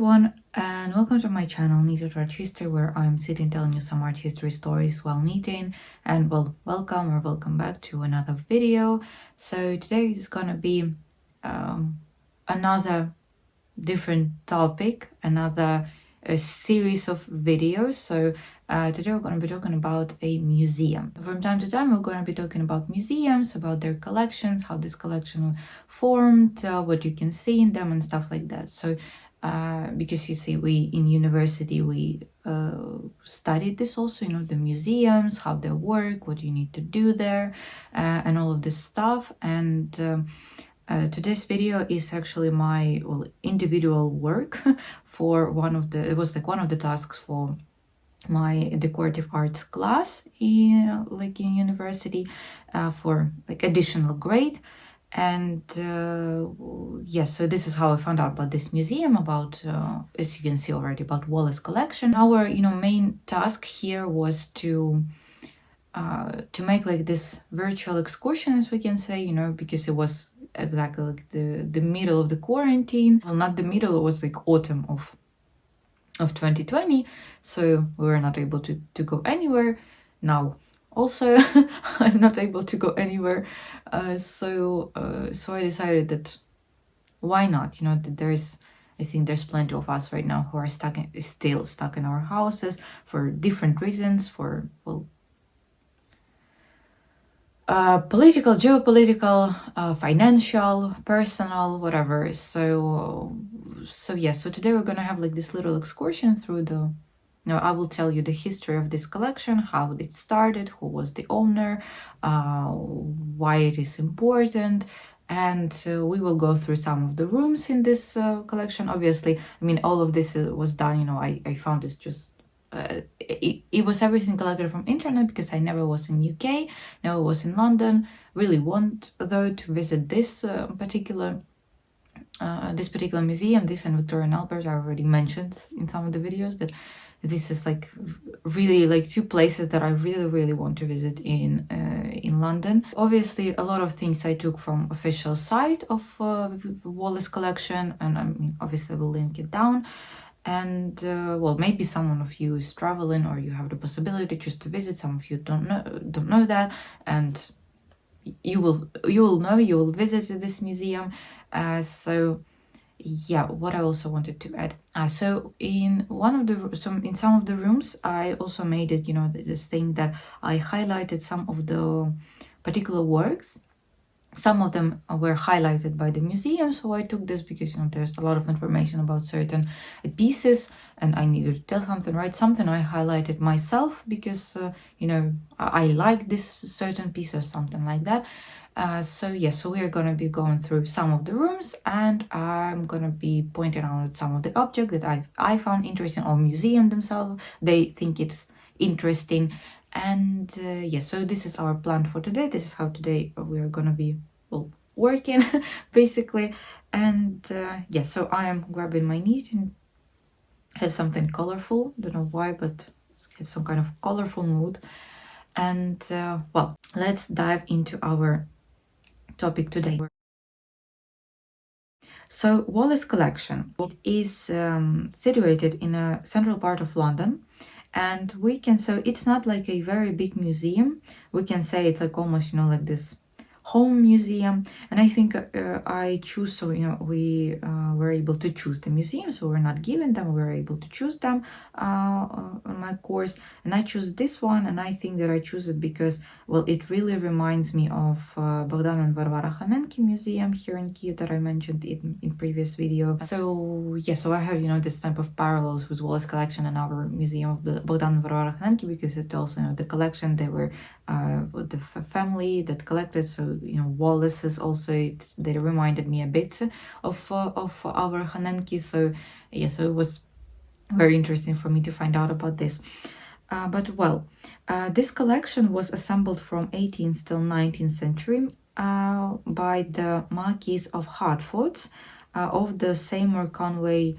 everyone, and welcome to my channel Knitted Art History, where I'm sitting telling you some art history stories while knitting. And well, welcome back to another video. So today is gonna be another different topic, another series of videos. So today we're going to be talking about a museum. From time to time we're going to be talking about museums, about their collections, how this collection formed, what you can see in them and stuff like that. So because you see, we in university we studied this also, the museums, how they work, what you need to do there, and all of this stuff. And today's video is actually my individual work for it was like one of the tasks for my decorative arts class in university, for like additional grade. And yes, so this is how I found out about this museum, about as you can see already, about Wallace Collection. Our main task here was to make like this virtual excursion, as we can say, because it was exactly like the middle of the quarantine. Well, not the middle, it was like autumn of 2020, so we were not able to go anywhere. Now also I'm not able to go anywhere, so I decided that why not, that I think there's plenty of us right now who are still stuck in our houses for different reasons, for political, geopolitical, financial, personal, whatever. So yeah, so today we're gonna have like this little excursion through I will tell you the history of this collection, how it started, who was the owner, why it is important, and we will go through some of the rooms in this collection. Obviously, I mean, all of this was done, I found this just it was everything collected from internet, because I never was in UK, never was in London. Really want though to visit this particular museum, this and Victoria and Albert. I already mentioned in some of the videos that this is like really like two places that I really want to visit in London. Obviously, a lot of things I took from official site of Wallace Collection, and I mean, obviously we'll link it down. And well, maybe someone of you is traveling, or you have the possibility just to visit. Some of you don't know that, and you will visit this museum. So yeah, what I also wanted to add, so in some of the rooms I also made it, this thing that I highlighted some of the particular works. Some of them were highlighted by the museum, so I took this because there's a lot of information about certain pieces, and I needed to tell something, right? Something I highlighted myself because I like this certain piece or something like that. So yeah, so we are gonna be going through some of the rooms, and I'm gonna be pointing out some of the objects that I found interesting, or museum themselves they think it's interesting. And yeah, so this is our plan for today. This is how today we are gonna be working basically. And yeah, so I am grabbing my knit and have something colorful, don't know why, but have some kind of colorful mood. And well, let's dive into our topic today. So Wallace Collection, it is situated in a central part of London, and so it's not like a very big museum. We can say it's like almost like this home museum. And I think I choose, so we were able to choose the museum, so we're not given them, we were able to choose them on my course. And I choose this one, and I think that I choose it because, well, it really reminds me of Bogdan and Varvara Hanenki Museum here in Kiev that I mentioned in previous video. So yeah, so I have this type of parallels with Wallace Collection and our museum of the Bogdan and Varvara Hanenki, because it also the collection, they were the family that collected. So Wallace is also, they reminded me a bit of our Hanenki. So yeah, so it was very interesting for me to find out about this. But well, this collection was assembled from 18th till 19th century by the Marquis of Hertford of the Seymour Conway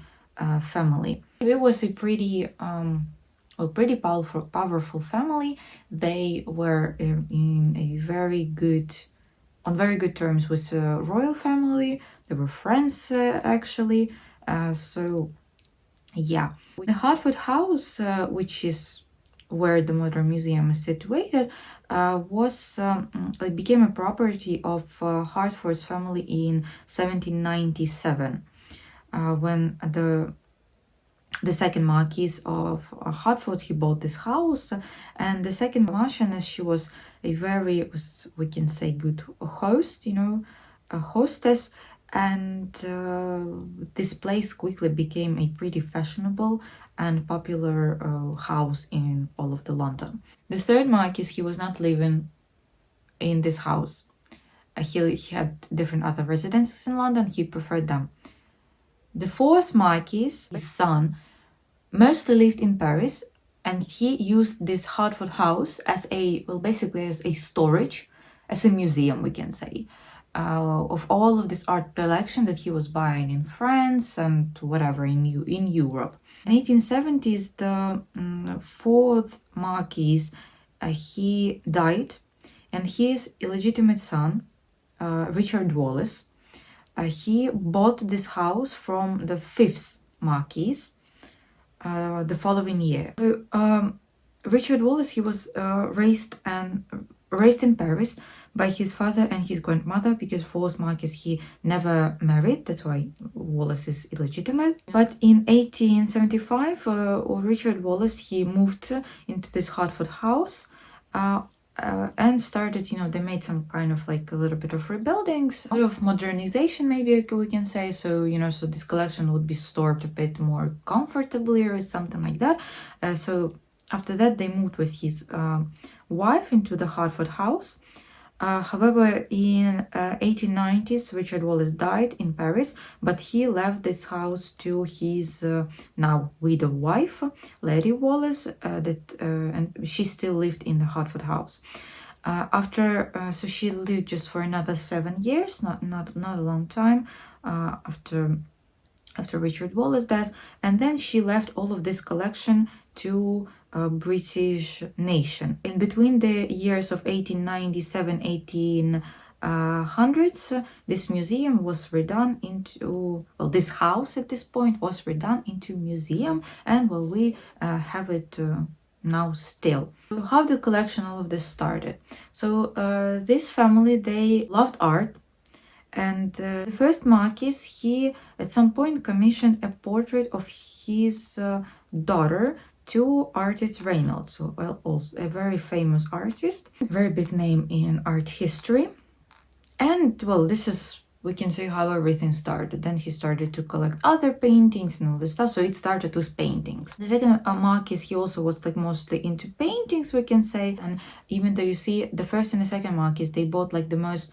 family. It was a pretty powerful family. They were on very good terms with the royal family. They were friends actually. So Yeah, the Hertford House, which is where the Modern Museum is situated, it became a property of Hertford's family in 1797, when the second Marquis of Hertford, he bought this house, and the second Marchioness, she was a very, we can say, good host, a hostess, and this place quickly became a pretty fashionable and popular house in all of the London. The third Marquis, he was not living in this house. He had different other residences in London. He preferred them. The fourth Marquis, his son, mostly lived in Paris, and he used this Hertford house as basically as a storage, as a museum, we can say, of all of this art collection that he was buying in France and whatever in Europe. In 1870s, the fourth Marquis, he died, and his illegitimate son, Richard Wallace, he bought this house from the fifth Marquis the following year. So, Richard Wallace, he was raised in Paris by his father and his grandmother, because fourth Marquis, he never married. That's why Wallace is illegitimate. But in 1875, Richard Wallace, he moved into this Hertford house. And started, they made some kind of like a little bit of rebuildings, a bit of modernization, maybe we can say. So, so this collection would be stored a bit more comfortably or something like that. So after that, they moved with his wife into the Hertford house. However, in 1890s, Richard Wallace died in Paris, but he left this house to his now widow wife, Lady Wallace, and she still lived in the Hertford house. So she lived just for another 7 years, not a long time after Richard Wallace dies, and then she left all of this collection to British nation. In between the years of 1897, 1800s, this museum was redone into, this house at this point was redone into museum, and we have it now still. So how the collection, all of this started. So this family, they loved art. And the first Marquis, he at some point commissioned a portrait of his daughter to artist Reynolds, so also a very famous artist, very big name in art history. And this is, we can say, how everything started. Then he started to collect other paintings and all this stuff. So it started with paintings. The second Marquis, he also was like mostly into paintings, we can say. And even though you see the first and the second Marquis, they bought like the most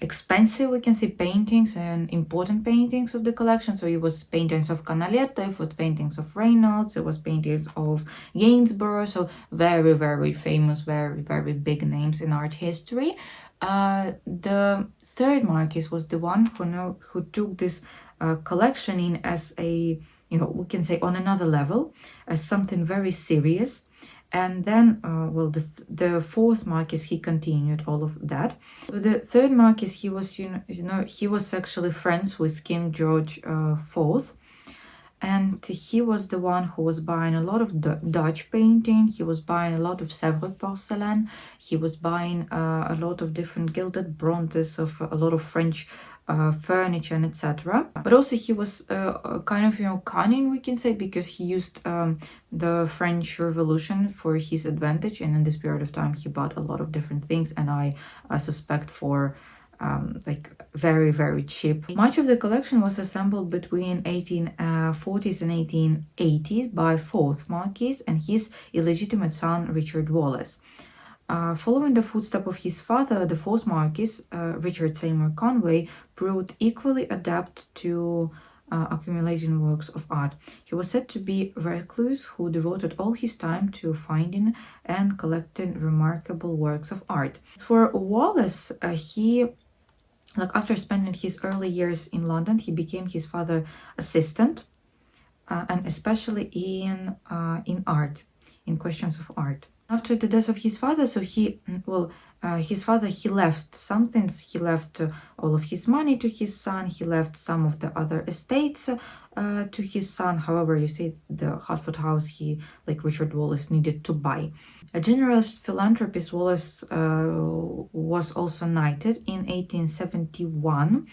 expensive, we can say, paintings and important paintings of the collection. So it was paintings of Canaletto, it was paintings of Reynolds, it was paintings of Gainsborough. So very, very famous, very, very big names in art history. The third Marquis was the one who took this collection in as a, we can say, on another level, as something very serious. And then, the fourth Marquis, he continued all of that. So the third Marquis, he was, he was actually friends with King George IV, and he was the one who was buying a lot of Dutch painting. He was buying a lot of Sèvres porcelain. He was buying a lot of different gilded bronzes of a lot of French furniture and etc. But also he was kind of cunning, we can say, because he used the French Revolution for his advantage, and in this period of time he bought a lot of different things, and I suspect for like very, very cheap. Much of the collection was assembled between 1840s and 1880s by fourth Marquis and his illegitimate son Richard Wallace. Following the footsteps of his father, the fourth Marquis, Richard Seymour Conway, proved equally adept to accumulating works of art. He was said to be a recluse who devoted all his time to finding and collecting remarkable works of art. For Wallace, after spending his early years in London, he became his father's assistant, and especially in art, in questions of art. After the death of his father, so he, his father, he left some things. He left all of his money to his son. He left some of the other estates to his son. However, you see, the Hertford House, he, like Richard Wallace, needed to buy. A generous philanthropist, Wallace was also knighted in 1871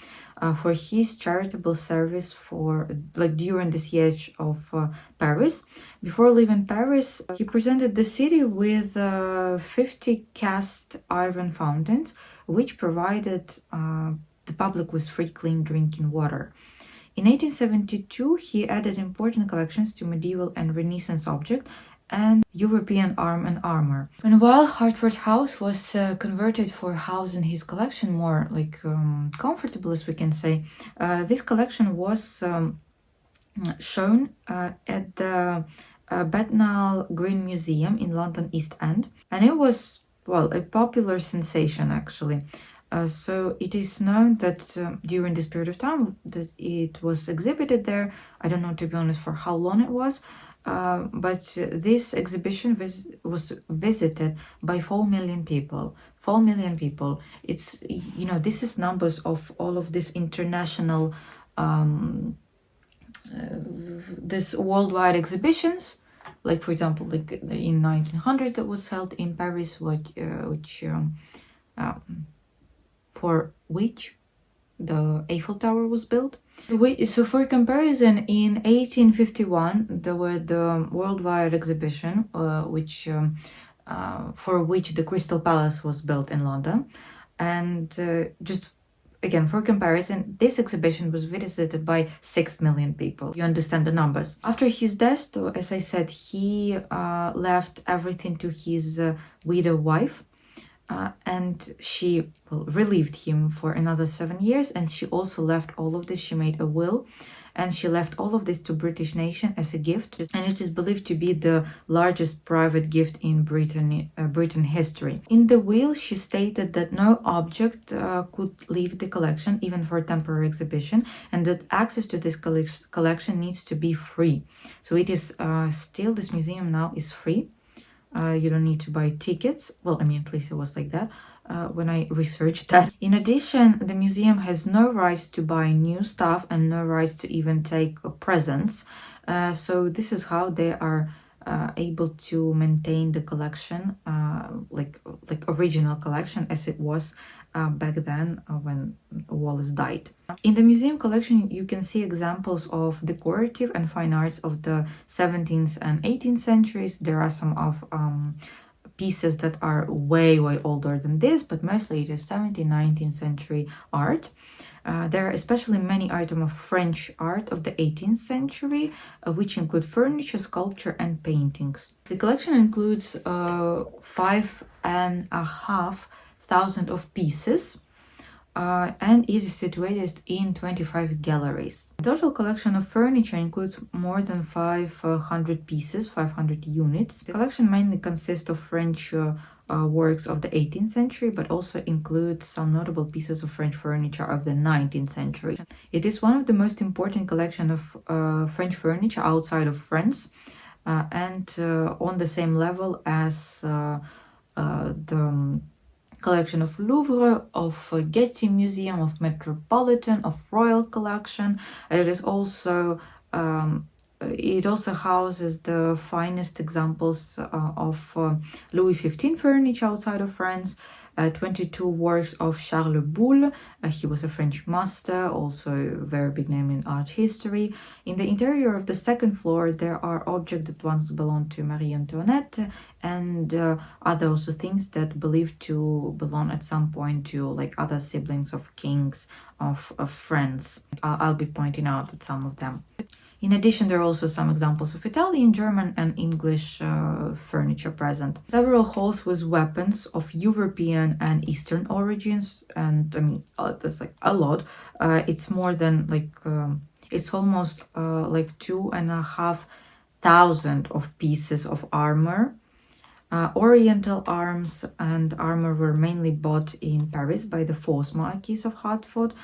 for his charitable service for, like, during the siege of Paris. Before leaving Paris, he presented the city with 50 cast iron fountains, which provided the public with free, clean drinking water. In 1872, he added important collections to medieval and Renaissance objects and European armor. And while Hertford House was converted for housing his collection more like comfortable, as we can say, this collection was shown at the Bethnal Green Museum in London East End, and it was, well, a popular sensation actually. So it is known that during this period of time that it was exhibited there. I don't know, to be honest, for how long it was, but this exhibition was visited by 4 million people. 4 million people. It's, you know, this is numbers of all of these international this worldwide exhibitions, like for example, like in 1900 that was held in Paris, for which the Eiffel Tower was built. So for comparison, in 1851 there were the worldwide exhibition, for which the Crystal Palace was built in London, and just again, for comparison, this exhibition was visited by 6 million people. You understand the numbers. After his death, though, as I said, he left everything to his widow wife, and she, well, relieved him for another 7 years, and she also left all of this. She made a will, and she left all of this to British nation as a gift, and it is believed to be the largest private gift in Britain history. In the will, she stated that no object could leave the collection, even for a temporary exhibition, and that access to this collection needs to be free. So it is still, this museum now is free. You don't need to buy tickets. Well, I mean, at least it was like that when I researched that. In addition, the museum has no rights to buy new stuff and no rights to even take presents. So this is how they are able to maintain the collection, like original collection as it was back then when Wallace died. In the museum collection, you can see examples of decorative and fine arts of the 17th and 18th centuries. There are some of pieces that are way older than this, but mostly it is 17th, 19th century art. There are especially many items of French art of the 18th century, which include furniture, sculpture, and paintings. The collection includes 5,500 of pieces, and it is situated in 25 galleries. The total collection of furniture includes more than 500 pieces, 500 units. The collection mainly consists of French works of the 18th century, but also includes some notable pieces of French furniture of the 19th century. It is one of the most important collections of French furniture outside of France, and on the same level as the collection of Louvre, of Getty Museum, of Metropolitan, of Royal Collection. It is also it also houses the finest examples of Louis XV furniture outside of France, 22 works of Charles Boulle. He was a French master, also a very big name in art history. In the interior of the second floor, there are objects that once belonged to Marie Antoinette, and other also things that believed to belong at some point to like other siblings of kings of France. I'll be pointing out at some of them. In addition, there are also some examples of Italian, German, and English furniture present. Several halls with weapons of European and Eastern origins, and I mean, that's like a lot. It's more than like, it's almost like 2,500 of pieces of armor. Oriental arms and armor were mainly bought in Paris by the fourth Marquis of Hertford.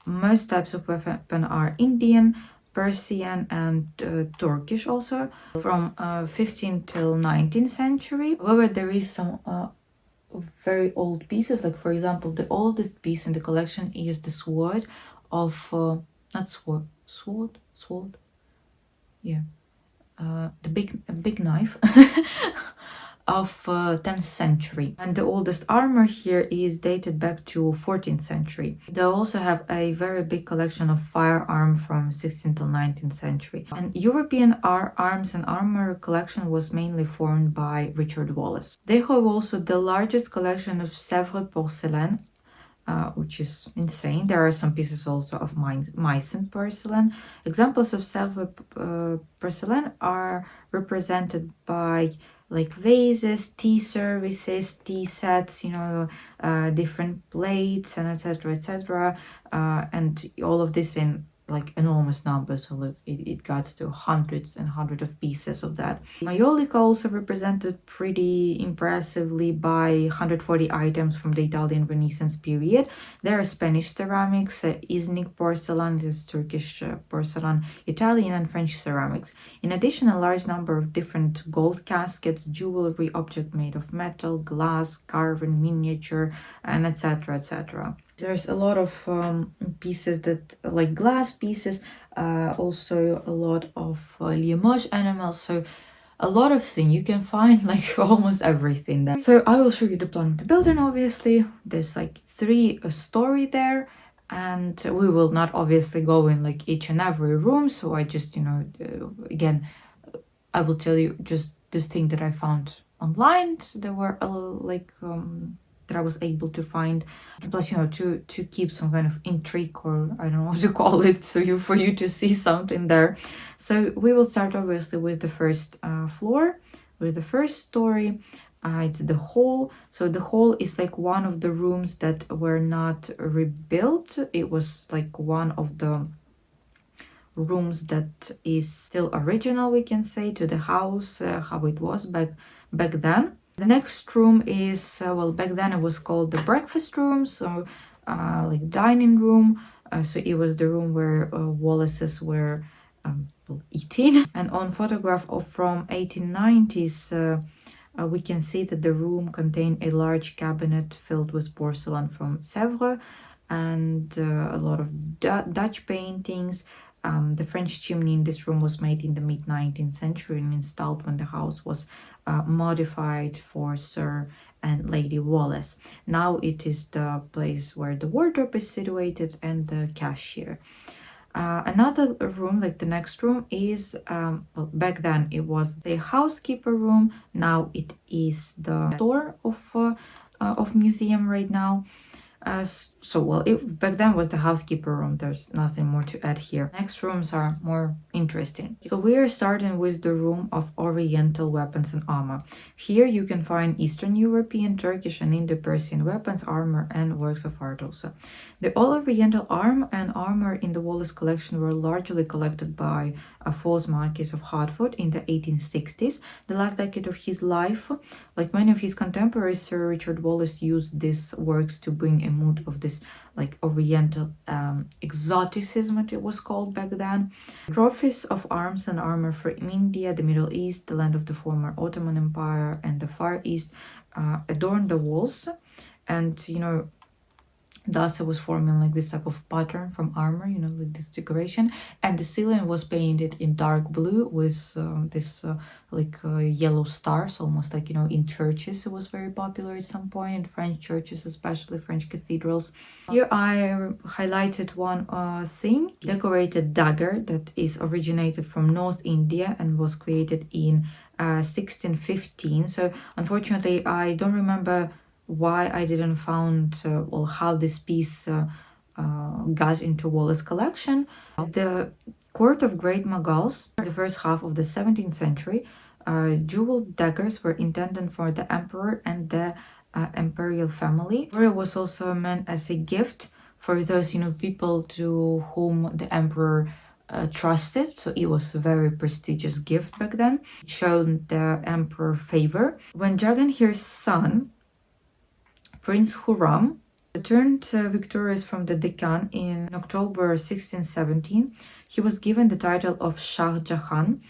Most types of weapon are Indian, Persian, and Turkish also, from 15th till 19th century. However, there is some very old pieces. Like for example, the oldest piece in the collection is the sword of not sword, yeah, the big knife of 10th century, and the oldest armor here is dated back to 14th century. They also have a very big collection of firearm from 16th to 19th century. And European arms and armor collection was mainly formed by Richard Wallace. They have also the largest collection of Sèvres porcelain, which is insane. There are some pieces also of Meissen porcelain. Examples of Sèvres porcelain are represented by like vases, tea services, tea sets, you know, different plates, and etc., etc. And all of this in like enormous numbers, so look, it got to hundreds and hundreds of pieces of that. Maiolica also represented pretty impressively by 140 items from the Italian Renaissance period. There are Spanish ceramics, Iznik porcelain, this Turkish porcelain, Italian and French ceramics. In addition, a large number of different gold caskets, jewelry, object made of metal, glass, carving, miniature, and etc., etc. There's a lot of pieces that, like glass pieces, also a lot of Limoges animals, so a lot of things. You can find like almost everything there. So I will show you the plan of the building, obviously. There's like 3 story there, and we will not obviously go in like each and every room, so I just, you know, again, I will tell you just this thing that I found online. There were like that I was able to find, plus, you know, to keep some kind of intrigue, or I don't know what to call it, so for you to see something there. So we will start obviously with the first floor, with the first story. It's the hall. So the hall is like one of the rooms that were not rebuilt. It was like one of the rooms that is still original, we can say, to the house, how it was back then. The next room is, well, back then it was called the breakfast room, so like dining room. So it was the room where Wallaces were eating. And on photograph from 1890s, we can see that the room contained a large cabinet filled with porcelain from Sèvres and a lot of Dutch paintings. The French chimney in this room was made in the mid-19th century and installed when the house was modified for Sir and Lady Wallace. Now it is the place where the wardrobe is situated and the cashier. Another room, like the next room, is, well, back then it was the housekeeper room. Now it is the store of museum right now. So, well, it back then was the housekeeper room. There's nothing more to add here. Next rooms are more interesting. So we are starting with the room of Oriental weapons and armor. Here you can find Eastern European, Turkish, and Indo-Persian weapons, armor, and works of art also. The all-Oriental armor in the Wallace collection were largely collected by Fourth Marquis of Hertford in the 1860s, the last decade of his life. Like many of his contemporaries, Sir Richard Wallace used these works to bring a mood of this like Oriental exoticism, it was called back then. Trophies of arms and armor from India, the Middle East, the land of the former Ottoman Empire, and the Far East adorned the walls. And, you know, thus it was forming like this type of pattern from armor, you know, like this decoration. And the ceiling was painted in dark blue with this yellow stars, almost like, you know, in churches it was very popular at some point, in French churches, especially French cathedrals. Here I highlighted one thing, decorated dagger that is originated from North India and was created in 1615. So unfortunately I don't remember why I didn't found or how this piece got into Wallace collection. The court of Great Mughals, the first half of the 17th century, jeweled daggers were intended for the emperor and the imperial family. It was also meant as a gift for those, you know, people to whom the emperor trusted, so it was a very prestigious gift back then. It showed the emperor favor. When Jahangir's son, Prince Khurram, returned victorious from the Deccan in October 1617, he was given the title of Shah Jahan,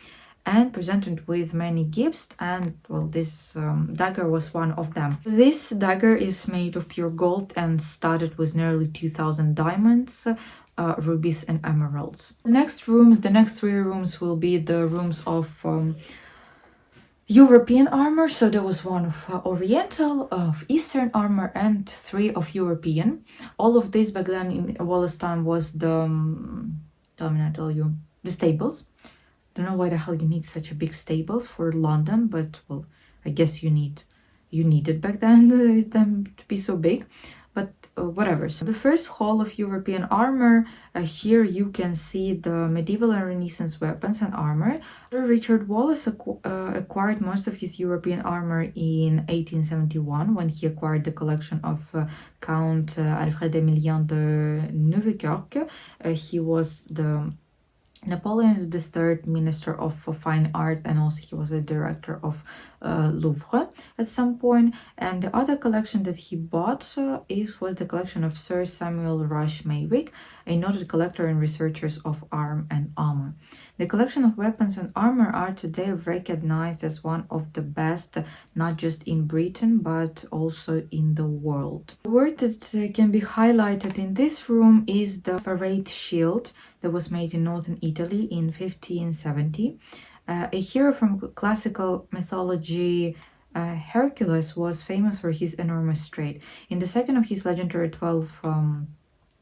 and presented with many gifts, and well, this dagger was one of them. This dagger is made of pure gold and studded with nearly 2,000 diamonds, rubies and emeralds. The next 3 rooms will be the rooms of European armor. So there was one of Oriental, of Eastern armor, and 3 of European. All of this back then in Wallace time was the the stables. Don't know why the hell you need such a big stables for London, but well, I guess you needed back then them to be so big. But whatever. So the first hall of European armor, here you can see the medieval and Renaissance weapons and armor. Richard Wallace acquired most of his European armor in 1871 when he acquired the collection of Count Alfred Emilien de Neuvecourt. He was the Napoleon III Minister of Fine Art, and also he was a director of Louvre at some point. And the other collection that he bought was the collection of Sir Samuel Rush Maywick, a noted collector and researcher of arm and armor. The collection of weapons and armor are today recognized as one of the best, not just in Britain, but also in the world. The word that can be highlighted in this room is the parade shield that was made in northern Italy in 1570. A hero from classical mythology, Hercules, was famous for his enormous strength. In the second of his legendary 12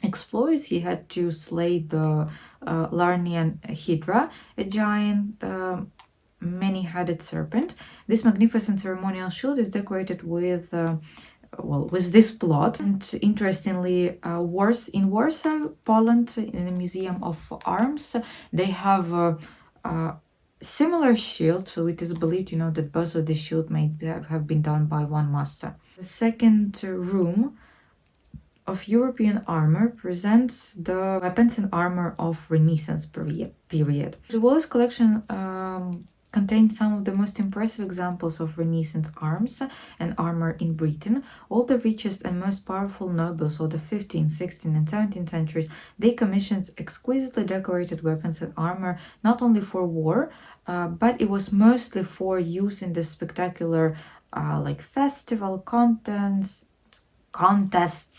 exploits, he had to slay the Lernaean Hydra, a giant many-headed serpent. This magnificent ceremonial shield is decorated with with this plot. And interestingly, in Warsaw, Poland, in the Museum of Arms, they have a similar shield, so it is believed, that both of the shield may have been done by one master. The second room of European armor presents the weapons and armor of Renaissance period. The Wallace collection contains some of the most impressive examples of Renaissance arms and armor in Britain. All the richest and most powerful nobles of the 15th, 16th, and 17th centuries, they commissioned exquisitely decorated weapons and armor, not only for war, but it was mostly for use in the spectacular festival contests,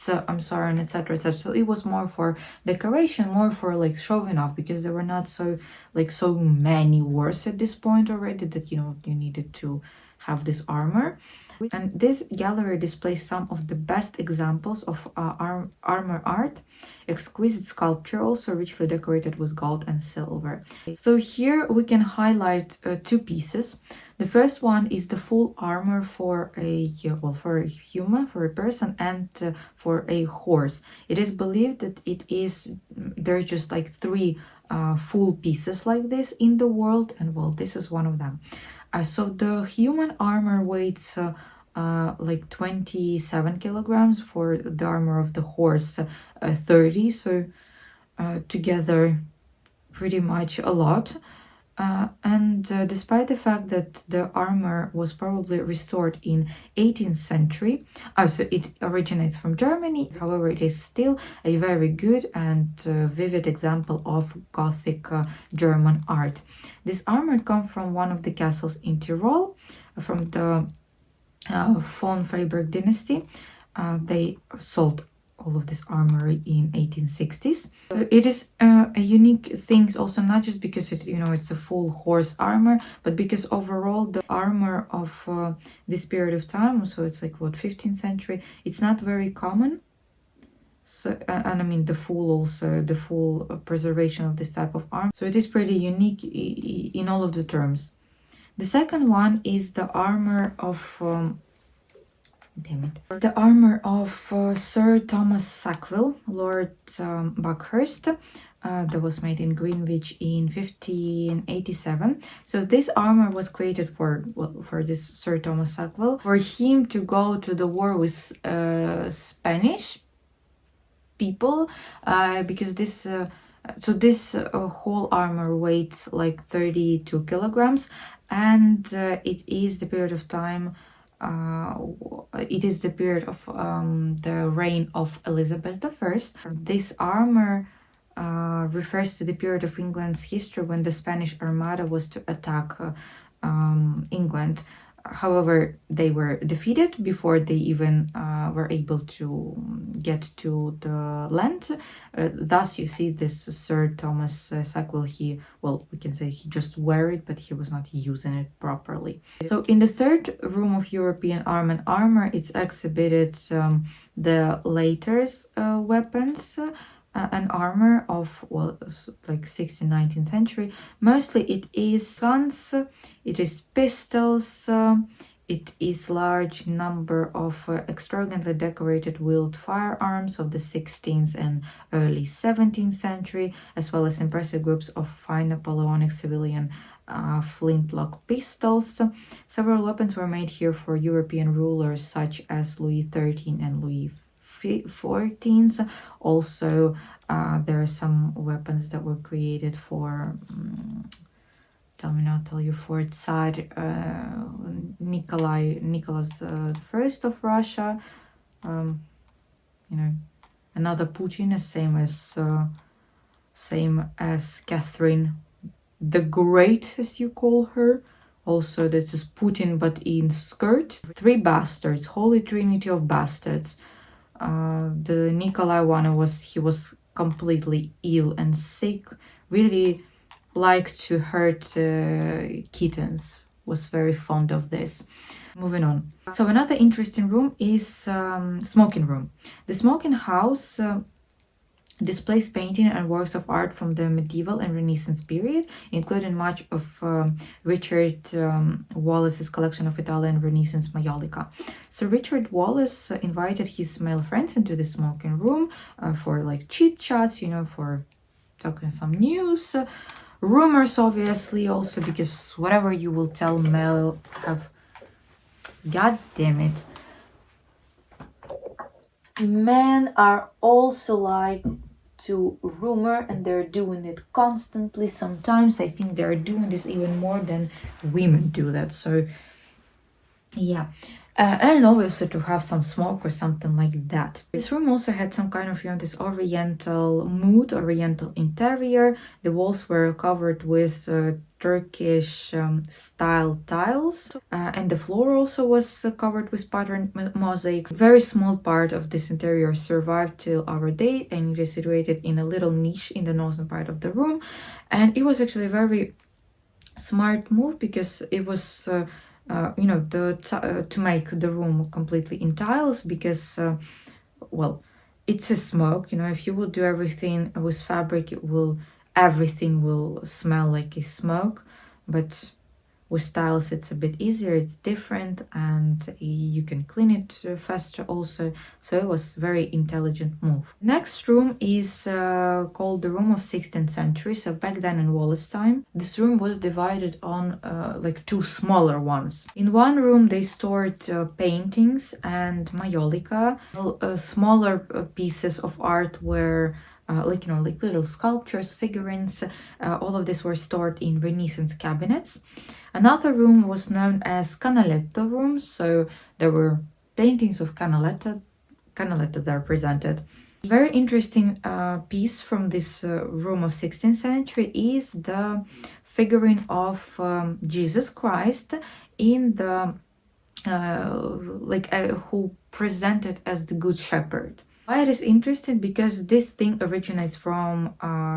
and etc. So it was more for decoration, more for showing off, because there were not so many wars at this point already that you needed to have this armor. And this gallery displays some of the best examples of armor art, exquisite sculpture, also richly decorated with gold and silver. So here we can highlight 2 pieces. The first one is the full armor for a human, for a person, and for a horse. It is believed that there's just 3 full pieces like this in the world, and this is one of them. So the human armor weighs 27 kilograms, for the armor of the horse 30, so together pretty much a lot. And despite the fact that the armor was probably restored in 18th century, so it originates from Germany, however it is still a very good and vivid example of Gothic German art. This armor comes from one of the castles in Tyrol, from the von Freiberg dynasty. They sold all of this armor in 1860s. It is a unique thing also, not just because it's a full horse armor, but because overall the armor of this period of time, so it's 15th century, it's not very common. So and I mean the full preservation of this type of armor, so it is pretty unique in all of the terms. The second one is the armor of the armor of Sir Thomas Sackville, Lord Buckhurst, that was made in Greenwich in 1587. So this armor was created for this Sir Thomas Sackville, for him to go to the war with Spanish people, because this whole armor weighs 32 kilograms, and it is the period of time. It is the period of the reign of Elizabeth I. This armor refers to the period of England's history when the Spanish Armada was to attack England. However, they were defeated before they even were able to get to the land. Thus, you see this Sir Thomas Sackville, we can say he just wore it, but he was not using it properly. So in the third room of European armor, it's exhibited the later weapons and armor of, like 16th, 19th century. Mostly it is guns, it is pistols, it is large number of extravagantly decorated wheeled firearms of the 16th and early 17th century, as well as impressive groups of fine Napoleonic civilian flintlock pistols. Several weapons were made here for European rulers such as Louis XIII and Louis XIV. Also, there are some weapons that were created for for Tsar Nicholas I of Russia. Another Putin, same as Catherine the Great, as you call her. Also, this is Putin, but in skirt. Three bastards, Holy Trinity of bastards. The Nikolai one he was completely ill and sick, really liked to hurt kittens, was very fond of this. Moving on. So another interesting room is smoking room. The smoking house displays painting and works of art from the medieval and Renaissance period, including much of Richard Wallace's collection of Italian Renaissance maiolica. So Richard Wallace invited his male friends into the smoking room for like chit chats, for talking some news, rumors, obviously, also because whatever you will tell male have. God damn it. Men are also like to rumor, and they're doing it constantly. Sometimes I think they're doing this even more than women do that. So yeah, and obviously to have some smoke or something like that. This room also had some kind of this oriental mood, oriental interior. The walls were covered with Turkish style tiles, and the floor also was covered with patterned mosaics. A very small part of this interior survived till our day, and it is situated in a little niche in the northern part of the room. And it was actually a very smart move, because it was to make the room completely in tiles, because it's a smoke. If you will do everything with fabric, everything will smell like a smoke, but with tiles it's a bit easier, it's different, and you can clean it faster also. So it was a very intelligent move. Next room is called the room of 16th century. So back then in Wallace time, this room was divided on like two smaller ones. In one room they stored paintings and maiolica. Smaller pieces of art were like little sculptures, figurines. All of this were stored in Renaissance cabinets. Another room was known as Canaletto room. So there were paintings of Canaletto that are presented. Very interesting piece from this room of 16th century is the figurine of Jesus Christ in the who presented as the Good Shepherd. Why it is interesting? Because this thing originates from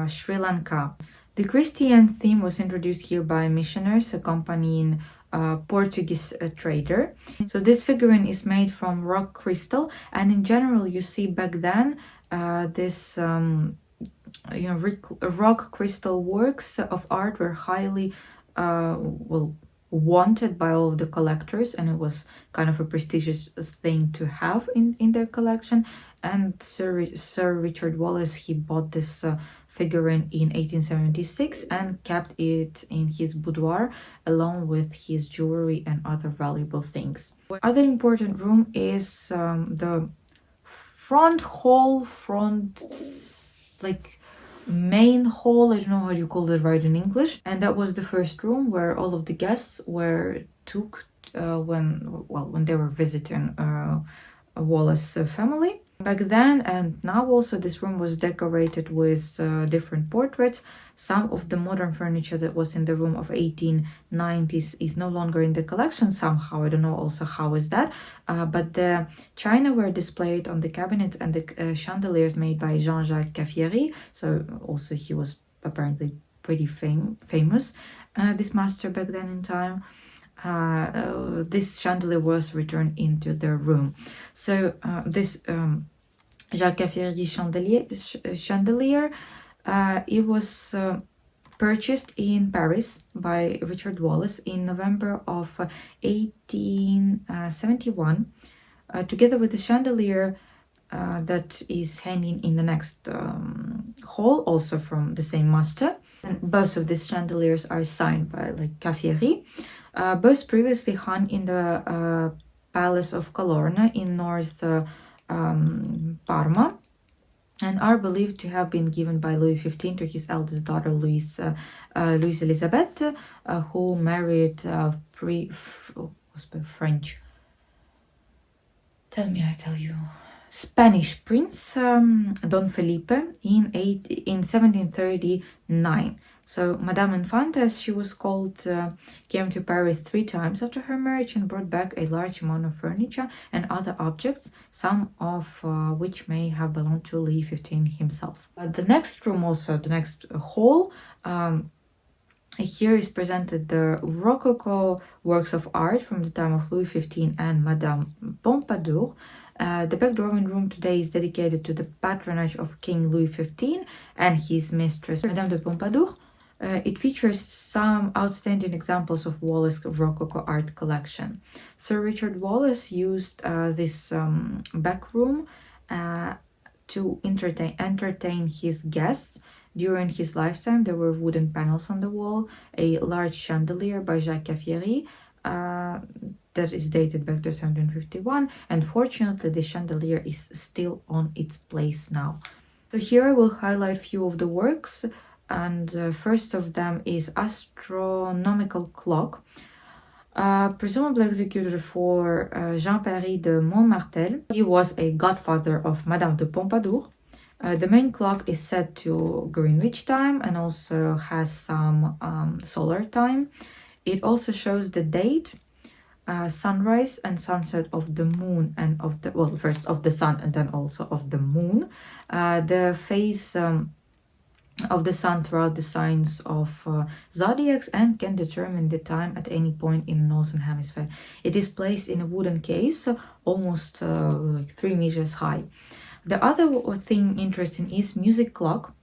Sri Lanka. The Christian theme was introduced here by missionaries accompanying Portuguese trader. So this figurine is made from rock crystal, and in general you see back then this rock crystal works of art were highly wanted by all of the collectors, and it was kind of a prestigious thing to have in their collection. And Sir Richard Wallace, he bought this figurine in 1876 and kept it in his boudoir along with his jewelry and other valuable things. Other important room is the main hall. I don't know how you call it right in English. And that was the first room where all of the guests took when they were visiting Wallace family. Back then and now also, this room was decorated with different portraits. Some of the modern furniture that was in the room of 1890s is no longer in the collection somehow. I don't know also how is that, but the china were displayed on the cabinets and the chandeliers made by Jean-Jacques Caffieri. So also he was apparently pretty famous, this master back then in time. This chandelier was returned into the room. So this Jacques Caffieri chandelier, it was purchased in Paris by Richard Wallace in November of 1871, together with the chandelier that is hanging in the next hall, also from the same master. And both of these chandeliers are signed by Caffieri. Both previously hung in the Palace of Colorna in North Parma, and are believed to have been given by Louis XV to his eldest daughter Louise Elizabeth, who married French. Tell me, I tell you. Spanish Prince Don Felipe in 1739. So Madame Infanta, as she was called, came to Paris 3 times after her marriage and brought back a large amount of furniture and other objects, some of which may have belonged to Louis XV himself. The next room, also the next hall, here is presented the Rococo works of art from the time of Louis XV and Madame Pompadour. The back drawing room today is dedicated to the patronage of King Louis XV and his mistress, Madame de Pompadour. It features some outstanding examples of Wallace Rococo art collection. Sir Richard Wallace used this back room to entertain his guests. During his lifetime, there were wooden panels on the wall, a large chandelier by Jacques Caffieri that is dated back to 1751, and fortunately the chandelier is still on its place now. So here I will highlight few of the works, and first of them is Astronomical Clock, presumably executed for Jean-Paris de Montmartel. He was a godfather of Madame de Pompadour. The main clock is set to Greenwich time and also has some solar time. It also shows the date, sunrise and sunset of the moon and of the, well, first of the sun and then also of the moon. The phase of the sun throughout the signs of zodiacs, and can determine the time at any point in the northern hemisphere. It is placed in a wooden case, almost like 3 meters high. The other thing interesting is music clock.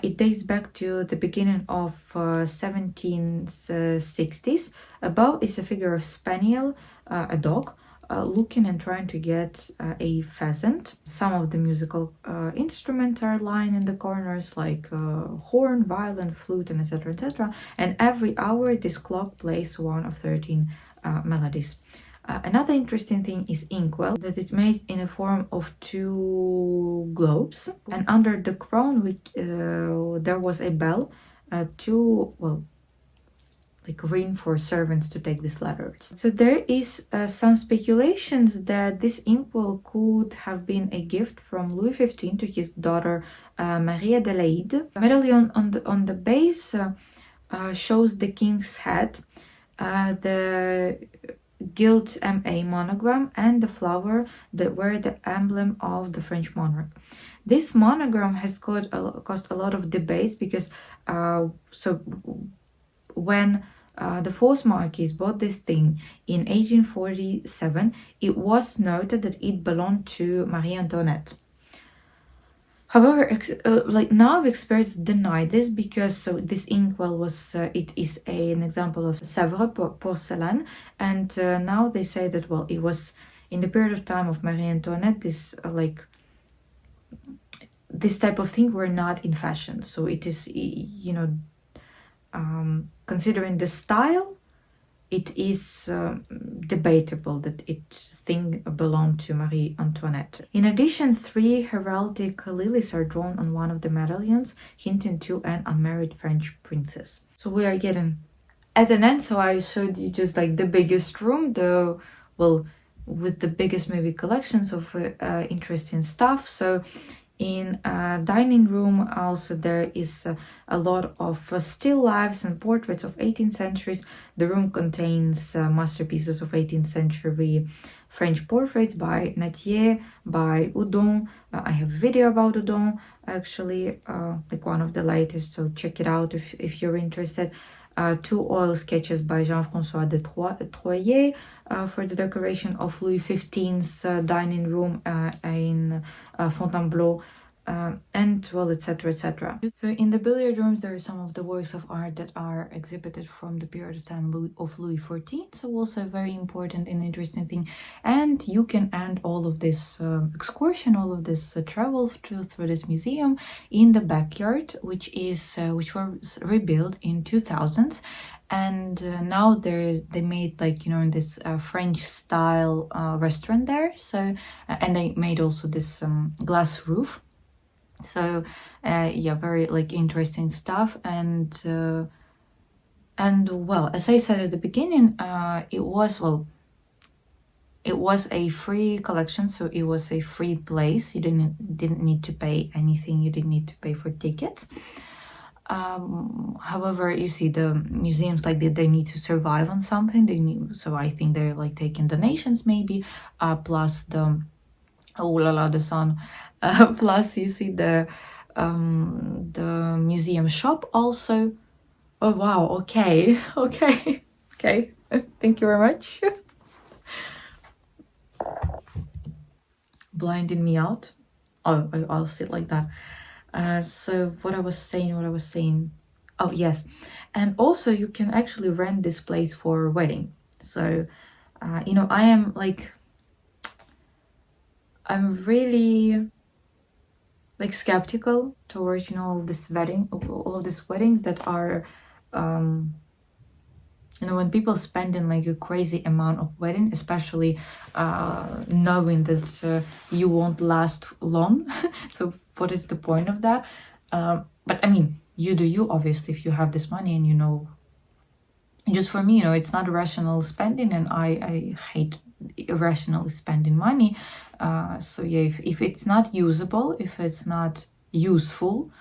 It dates back to the beginning of 1760s. Above is a figure of spaniel, a dog, looking and trying to get a pheasant. Some of the musical instruments are lying in the corners, like horn, violin, flute, and etc., etc. And every hour this clock plays one of 13 melodies. Another interesting thing is inkwell, that it's made in the form of 2 globes, and under the crown there was a bell to, well, like ring for servants to take these letters. So there is some speculations that this inkwell could have been a gift from Louis XV to his daughter Marie Adelaide. The medallion on the base shows the king's head, the gilt MA monogram, and the flower that were the emblem of the French monarch. This monogram has caused a lot of debates because so when the 4th Marquis bought this thing in 1847, it was noted that it belonged to Marie Antoinette. However, like now experts deny this because this inkwell was it is an example of Sèvres porcelain, and now they say that, well, it was in the period of time of Marie Antoinette. This this type of thing were not in fashion, so it is, you know, considering the style, it is debatable that its thing belonged to Marie Antoinette. In addition, 3 heraldic lilies are drawn on one of the medallions, hinting to an unmarried French princess. So we are getting at an end. So I showed you just like the biggest room, the, well, with the biggest maybe collections of interesting stuff. So in dining room also there is a lot of still lifes and portraits of 18th centuries. The room contains masterpieces of 18th century French portraits by Nattier, by Houdon. I have a video about Houdon, actually, like one of the latest, so check it out if you're interested. 2 oil sketches by Jean-François de Troyer for the decoration of Louis XV's dining room in Fontainebleau. And well, etc, etc. So in the billiard rooms there are some of the works of art that are exhibited from the period of time of Louis XIV, so also a very important and interesting thing. And you can end all of this excursion, all of this travel through this museum in the backyard, which was rebuilt in 2000s. And now they made, like, you know, in this French style restaurant there. So and they made also this glass roof. So yeah, very like interesting stuff. And well, as I said at the beginning, it was a free collection, so it was a free place. You didn't need to pay anything. You didn't need to pay for tickets. However, you see, the museums, like, they need to survive on something. So I think they're like taking donations maybe, plus the oh la la, the sun. Plus you see the museum shop also. Oh wow, okay. Okay. Thank you very much. Blinding me out. Oh, I'll sit like that. So what I was saying. Oh yes, and also you can actually rent this place for a wedding. So you know, I'm really like skeptical towards, you know, all of these weddings that are you know, when people spending like a crazy amount of wedding, especially knowing that you won't last long. So what is the point of that? But I mean, you do you, obviously, if you have this money. And you know, just for me, you know, it's not rational spending, and I hate irrationally spending money. So yeah, if it's not usable, if it's not useful,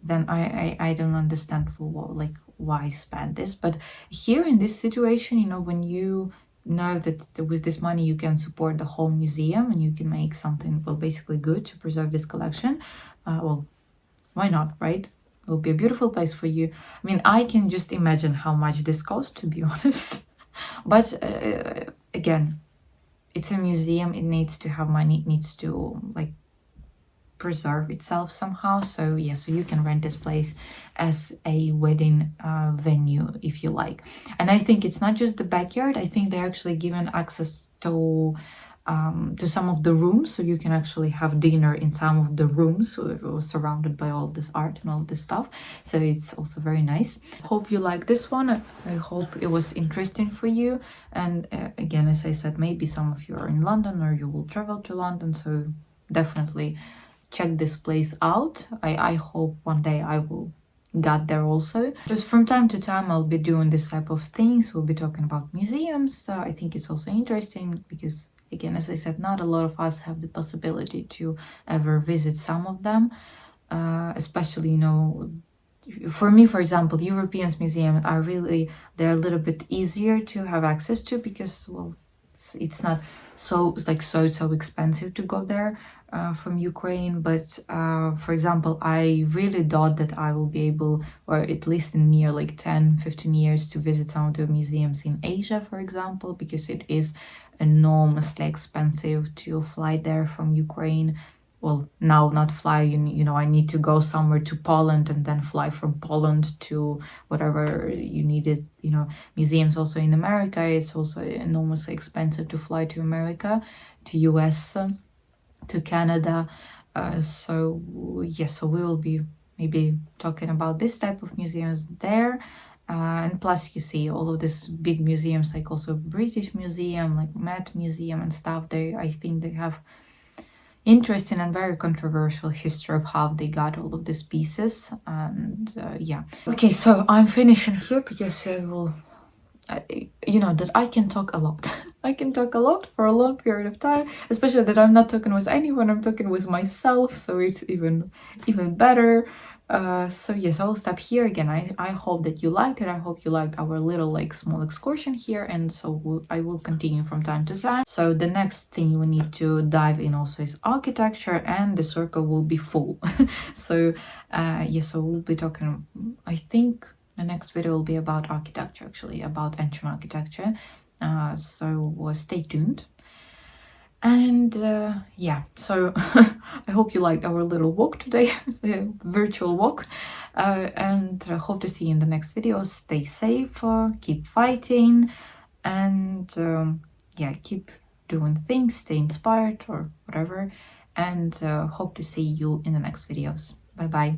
then I don't understand like why spend this. But here in this situation, you know, when you know that with this money you can support the whole museum and you can make something, well, basically good to preserve this collection, well, why not, right? It will be a beautiful place for you. I mean, I can just imagine how much this costs, to be honest. But again, it's a museum. It needs to have money. It needs to like preserve itself somehow. So yeah, so you can rent this place as a wedding venue if you like. And I think it's not just the backyard. I think they're actually given access to some of the rooms, so you can actually have dinner in some of the rooms, so surrounded by all this art and all this stuff. So it's also very nice. Hope you like this one. I hope it was interesting for you. And again, as I said, maybe some of you are in London or you will travel to London, so definitely check this place out. I hope one day I will get there also. Just from time to time I'll be doing this type of things. We'll be talking about museums. I think it's also interesting because, again, as I said, not a lot of us have the possibility to ever visit some of them, especially, you know, for me, for example, Europeans museums are they're a little bit easier to have access to because, well, it's not so expensive to go there from Ukraine. But for example, I really thought that I will be able, or at least in near like 10-15 years, to visit some of the museums in Asia, for example, because it is enormously expensive to fly there from Ukraine. Well, now not fly, you know, I need to go somewhere to Poland and then fly from Poland to whatever you needed, you know. Museums also in America, it's also enormously expensive to fly to America, to US, to Canada. So yes, so we will be maybe talking about this type of museums there. And plus, you see all of these big museums, like also British Museum, like Met Museum and stuff. I think they have interesting and very controversial history of how they got all of these pieces. And yeah, okay, so I'm finishing here because I will, you know that I can talk a lot. I can talk a lot for a long period of time, especially that I'm not talking with anyone, I'm talking with myself, so it's even better. So yes, I'll stop here again. I hope that you liked it. I hope you liked our little like small excursion here, and so I will continue from time to time. So the next thing we need to dive in also is architecture, and the circle will be full. So yes, so we'll be talking, I think the next video will be about architecture, actually, about ancient architecture. So stay tuned. And yeah, so I hope you liked our little walk today, the virtual walk, and hope to see you in the next video. Stay safe, keep fighting, and yeah, keep doing things, stay inspired or whatever, and hope to see you in the next videos. Bye bye.